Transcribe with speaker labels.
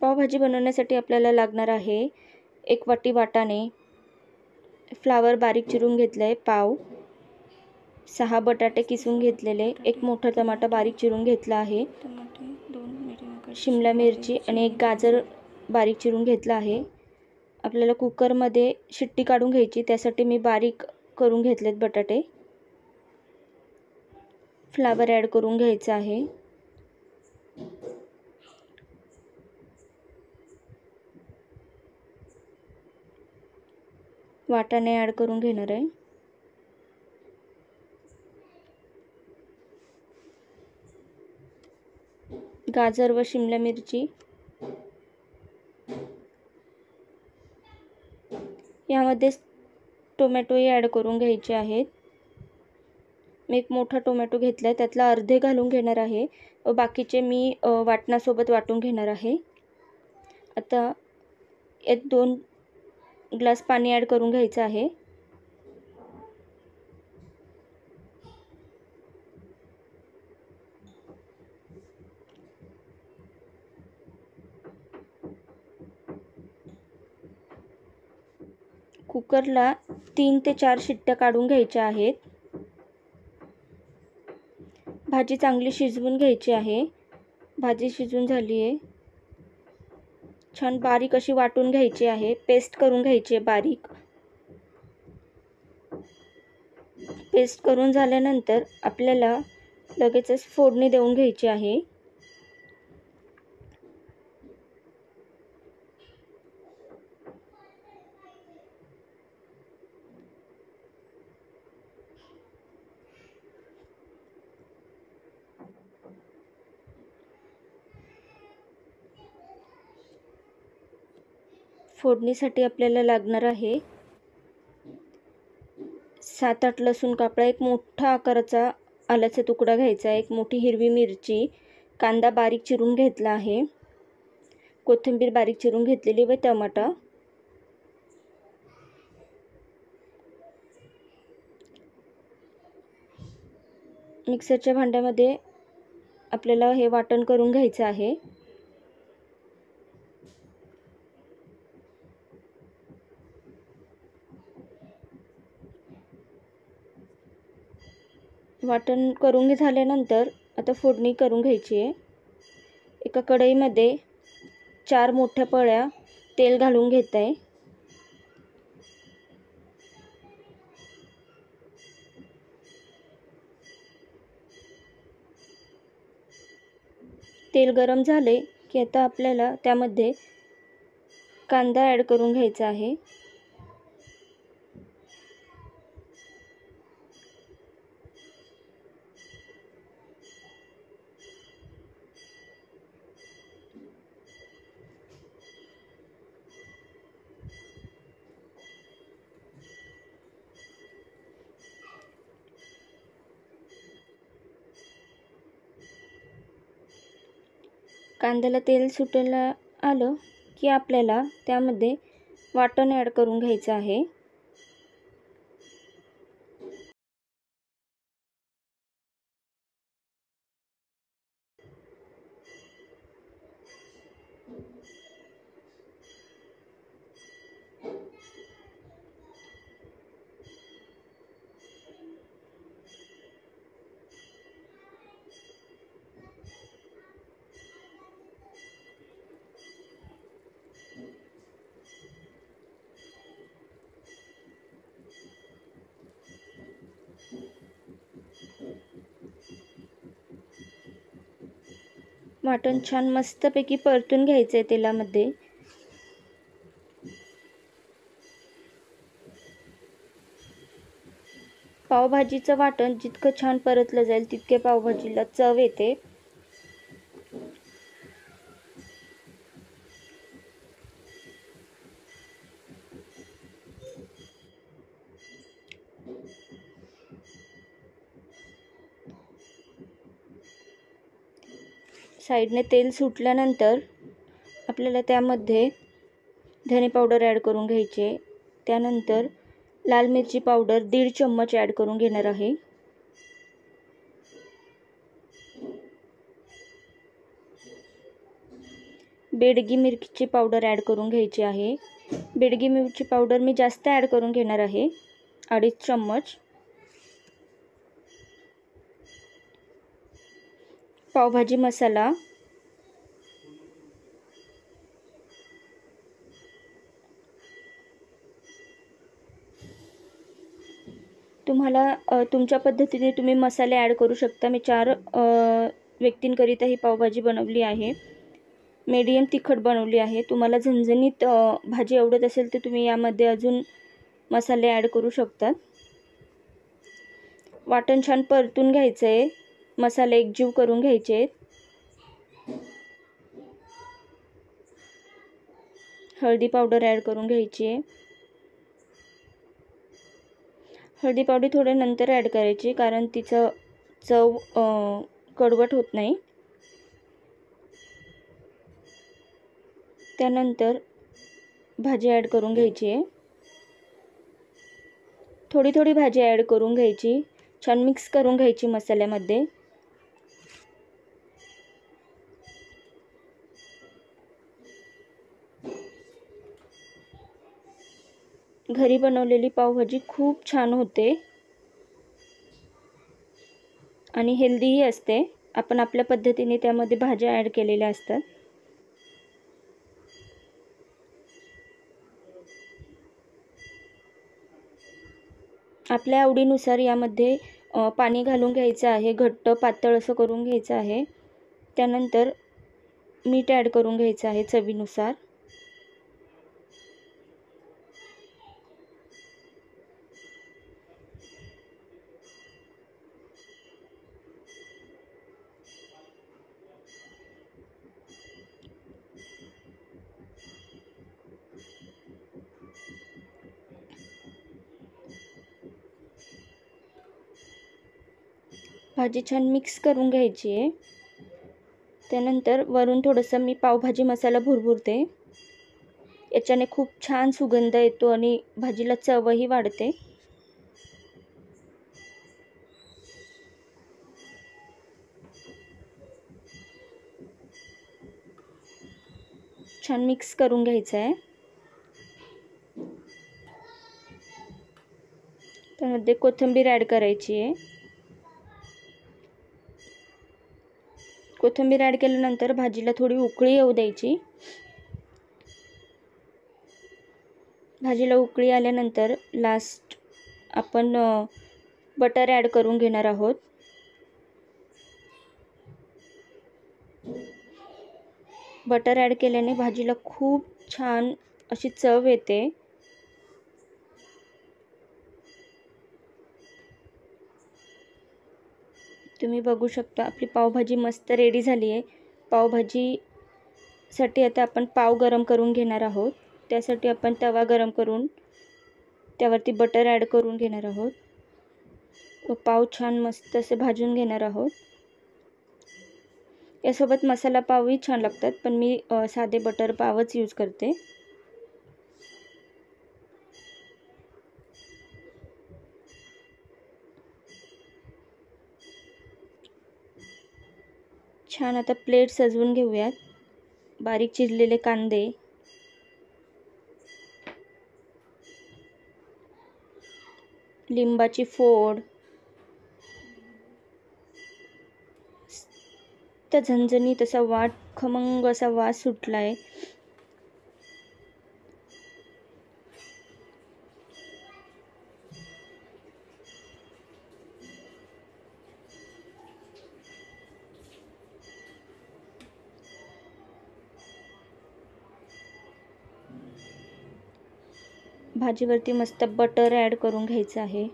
Speaker 1: पावभाजी बनवण्यासाठी आपल्याला लागणार आहे 1 वाटी वाटाणे, फ्लावर बारीक चिरून घेतलं आहे पाव, 6 बटाटे किसून घेतलेले, 1 मोठा टमाटा बारीक चिरून घेतला आहे, शिमला मिरची आणि 1 गाजर बारीक चिरून घेतला आहे। आपल्याला कुकरमध्ये शिट्टी काढून घ्यायची, त्यासाठी मी बारीक करून घेतलेत बटाटे। फ्लावर ॲड करून घ्यायचा आहे। वाटाणे ॲड करून घेणार आहे। गाजर व शिमला मिरची, यामध्ये टोमॅटोही ॲड करून घ्यायचे आहेत। मी 1 मोठा टोमॅटो घेतला आहे, त्यातला अर्धे घालून घेणार आहे व बाकीचे मी वाटणासोबत वाटून घेणार आहे। आता यात 2 ग्लास पाणी ॲड करून घ्यायचं आहे। कुकरला 3 ते 4 शिट्ट्या काढून घ्यायच्या आहेत। भाजी चांगली शिजवून घ्यायची आहे। भाजी शिजून झाली आहे, छान बारीक अशी वाटून घ्यायची आहे, पेस्ट करून घ्यायची आहे बारीक। पेस्ट करून झाल्यानंतर आपल्याला लगेचच फोडणी देऊन घ्यायची आहे। फोडणीसाठी आपल्याला लागणार आहे 7-8 लसूण कापडा, 1 मोठा आकाराचा आल्याचा तुकडा घ्यायचा, 1 मोठी हिरवी मिरची, कांदा बारीक चिरून घेतला आहे, कोथिंबीर बारीक चिरून घेतलेली व टमाटा। मिक्सरच्या भांड्यामध्ये आपल्याला हे वाटण करून घ्यायचं आहे। वाटण करून झाल्यानंतर आता फोडणी करून घ्यायची आहे। एका कढईमध्ये 4 मोठ्या पळ्या तेल घालून घेत आहे। तेल गरम झाले की आता आपल्याला त्यामध्ये कांदा ॲड करून घ्यायचा आहे। कांद्याला तेल सुटायला आलं की आपल्याला त्यामध्ये वाटण ॲड करून घ्यायचं आहे। वाटण छान मस्तपैकी परतून घ्यायचं आहे तेलामध्ये। पावभाजीचं वाटण जितकं छान परतलं जाईल तितके पावभाजीला चव येते। साईडने तेल सुटल्यानंतर आपल्याला त्यामध्ये धने पावडर ॲड करून घ्यायचे, त्यानंतर लाल मिरची पावडर 1.5 चम्मच ॲड करून घेणार आहे। बेडगी मिरची पावडर ॲड करून घ्यायची आहे। बेडगी मिरची पावडर मी जास्त ॲड करून घेणार आहे, 2.5 चम्मच। पावभाजी मसाला, तुम्हाला तुमच्या पद्धतीने तुम्ही मसाले ॲड करू शकता। मी 4 व्यक्तींकरिता ही पावभाजी बनवली आहे। मीडियम तिखट बनवली आहे। तुम्हाला झणझणीत भाजी आवडत असेल तर तुम्ही यामध्ये अजून मसाले ॲड करू शकतात। वाटण छान परतून घ्यायचं आहे, मसाले एकजीव करून घ्यायचे आहेत। हळदी पावडर ॲड करून घ्यायची आहे। हळदी पावडर थोडे नंतर ॲड करायची, कारण तिचं चव कडवट होत नाही। त्यानंतर भाजी ॲड करून घ्यायची आहे। थोडी थोडी भाजी ॲड करून घ्यायची, छान मिक्स करून घ्यायची मसाल्यामध्ये। घरी बनवलेली पावभाजी खूप छान होते आणि हेल्दीही असते। आपण आपल्या पद्धतीने त्यामध्ये भाज्या ॲड केलेल्या असतात। आपल्या आवडीनुसार यामध्ये पाणी घालून घ्यायचं आहे, घट्ट पातळ असं करून घ्यायचं आहे। त्यानंतर मीठ ॲड करून घ्यायचं आहे चवीनुसार। भाजी छान मिक्स करून घ्यायची आहे। त्यानंतर वरून थोडंसं मी पावभाजी मसाला भुरभुरते, याच्याने खूप छान सुगंध येतो आणि भाजीला चवही वाढते। छान मिक्स करून घ्यायचं आहे। त्यामध्ये कोथिंबीर ॲड करायची आहे। कोथिंबीर ॲड केल्यानंतर भाजीला थोडी उकळी येऊ द्यायची। भाजीला उकळी आल्यानंतर लास्ट आपण बटर ॲड करून घेणार आहोत। बटर ॲड केल्याने भाजीला खूप छान अशी चव येते। तुम्ही बघू शकता आपली पावभाजी मस्त रेडी झाली आहे। पावभाजीसाठी आता आपण पाव गरम करून घेणार आहोत। त्यासाठी आपण तवा गरम करून त्यावरती बटर ॲड करून घेणार आहोत व पाव छान मस्त असे भाजून घेणार आहोत। यासोबत मसाला पावही छान लागतात, पण मी साधे बटर पावच यूज करते। छान आता प्लेट सजवून घेऊयात। बारीक चिरलेले कांदे, लिंबाची फोड, त्या झणझणीत असा खमंग असा वास सुटलाय। भाजीवरती मस्त बटर ॲड करून घ्यायचं आहे।